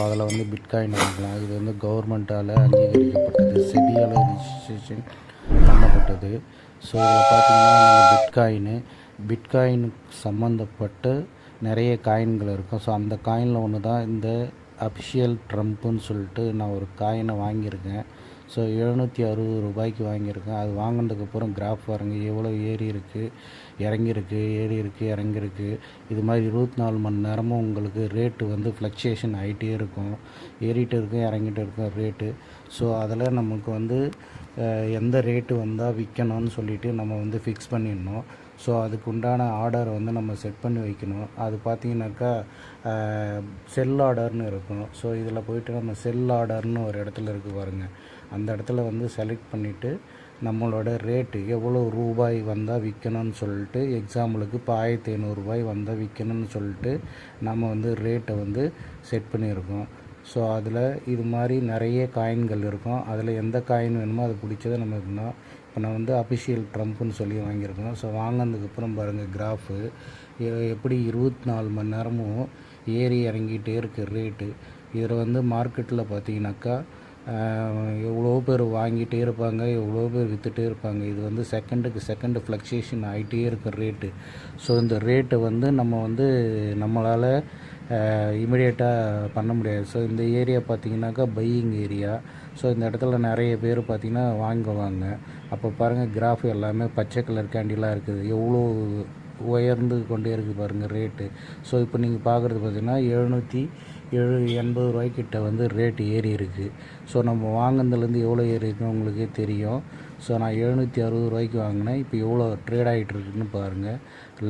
அதில் வந்து பிட்காயின் வாங்கலாம். இது வந்து கவர்மெண்ட்டால் அங்கீகரிக்கப்பட்டது, செபியால் ரிஜிஸ்ட்ரேஷன் பண்ணப்பட்டது. ஸோ இதில் பார்த்தீங்கன்னா நீங்கள் பிட்காயினுக்கு சம்மந்தப்பட்ட நிறைய காயின்கள் இருக்கும். ஸோ அந்த காயினில் ஒன்று தான் இந்த அஃபிஷியல் ட்ரம்ப்புன்னு சொல்லிட்டு நான் ஒரு காயினை வாங்கியிருக்கேன். ஸோ 760 ரூபாய்க்கு வாங்கியிருக்கேன். அது வாங்கினதுக்கப்புறம் கிராஃப் பாருங்கள், எவ்வளோ ஏறி இருக்குது, இறங்கியிருக்கு, ஏறி இருக்குது, இறங்கியிருக்கு. இது மாதிரி 24 மணி நேரமும் உங்களுக்கு ரேட்டு வந்து ஃப்ளக்சுவேஷன் ஆகிட்டே இருக்கும், ஏறிட்டு இருக்கும், இறங்கிட்டு இருக்கும் ரேட்டு. ஸோ அதில் நமக்கு வந்து எந்த ரேட்டு வந்தால் விற்கணும்னு சொல்லிவிட்டு நம்ம வந்து ஃபிக்ஸ் பண்ணிடணும். ஸோ அதுக்கு உண்டான ஆர்டரை வந்து நம்ம செட் பண்ணி வைக்கணும். அது பார்த்திங்கனாக்கா செல் ஆர்டர்னு இருக்கும். ஸோ இதில் போய்ட்டு நம்ம செல் ஆர்டர்னு ஒரு இடத்துல இருக்குது பாருங்கள், அந்த இடத்துல வந்து செலக்ட் பண்ணிவிட்டு நம்மளோட ரேட்டு எவ்வளோ ரூபாய் வந்தால் விற்கணும்னு சொல்லிட்டு, எக்ஸாம்பிளுக்கு இப்போ 1500 ரூபாய் வந்தால் விற்கணும்னு சொல்லிட்டு நம்ம வந்து ரேட்டை வந்து செட் பண்ணியிருக்கோம். ஸோ அதில் இது மாதிரி நிறைய காயின்கள் இருக்கும். அதில் எந்த காயின் வேணுமோ அது பிடிச்சதை நம்ம இருக்கணும். இப்போ நான் வந்து அஃபிஷியல் ட்ரம்ப்புன்னு சொல்லி வாங்கியிருக்கோம். ஸோ வாங்கினதுக்கப்புறம் பாருங்கள் கிராஃபு எப்படி 24 மணி நேரமும் ஏறி இறங்கிட்டே இருக்குது ரேட்டு. இதில் வந்து மார்க்கெட்டில் பார்த்தீங்கன்னாக்கா எவ்வளோ பேர் வாங்கிட்டே இருப்பாங்க, எவ்வளோ பேர் விற்றுட்டே இருப்பாங்க. இது வந்து செகண்டுக்கு செகண்டு ஃப்ளக்சுவேஷன் ஆகிட்டே இருக்க ரேட்டு. ஸோ இந்த ரேட்டை வந்து நம்ம வந்து நம்மளால் இமிடியேட்டாக பண்ண முடியாது. ஸோ இந்த ஏரியா பார்த்திங்கனாக்கா பையிங் ஏரியா. ஸோ இந்த இடத்துல நிறைய பேர் பார்த்திங்கன்னா வாங்குவாங்க. அப்போ பாருங்கள் கிராஃப் எல்லாமே பச்சை கலர் கேண்டிலாக இருக்குது, எவ்வளோ உயர்ந்து கொண்டே இருக்குது பாருங்கள் ரேட்டு. ஸோ இப்போ நீங்கள் பார்க்குறது பார்த்திங்கன்னா 780 ரூபாய்க்கிட்ட வந்து ரேட்டு ஏறி இருக்குது. ஸோ நம்ம வாங்கினதுலேருந்து எவ்வளோ ஏறி இருக்குன்னு உங்களுக்கே தெரியும். ஸோ நான் 760 ரூபாய்க்கு வாங்கினேன். இப்போ எவ்வளோ ட்ரேட் ஆகிட்டு இருக்குன்னு பாருங்கள்.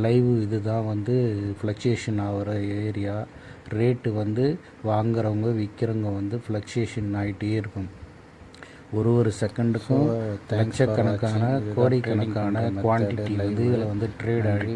லைவ் இது தான் வந்து ஃப்ளக்சுவேஷன் ஆகிற ஏரியா. ரேட்டு வந்து வாங்குறவங்க விற்கிறவங்க வந்து ஃப்ளக்சுவேஷன் ஆகிட்டே இருக்கும். ஒரு செகண்டுக்கும் லட்சக்கணக்கான கோடிக்கணக்கான குவான்டிட்டி வந்து இதில் வந்து ட்ரேட் ஆகிட்டு